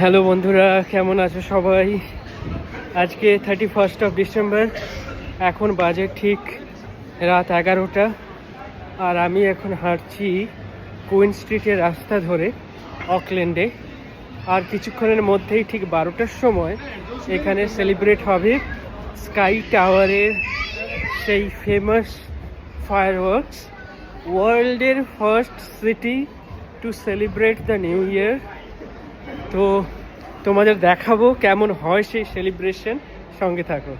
Hello বন্ধুরা, কেমন আছো সবাই? আজকে 31st অফ ডিসেম্বর। এখন বাজে ঠিক রাত 11টা। আর আমি এখন হাঁটছি কুইন স্ট্রিটের রাস্তা ধরে অকল্যান্ডে। আর কিছুক্ষণের মধ্যেই ঠিক 12টার সময় এখানে সেলিব্রেট হবে স্কাই টাওয়ারের সেই ফেমাস ফায়ারওয়ার্কস, ওয়ার্ল্ডের first city to celebrate the new year. তো তোমাদের দেখাবো কেমন হয় সেই সেলিব্রেশন, সঙ্গে থাকো।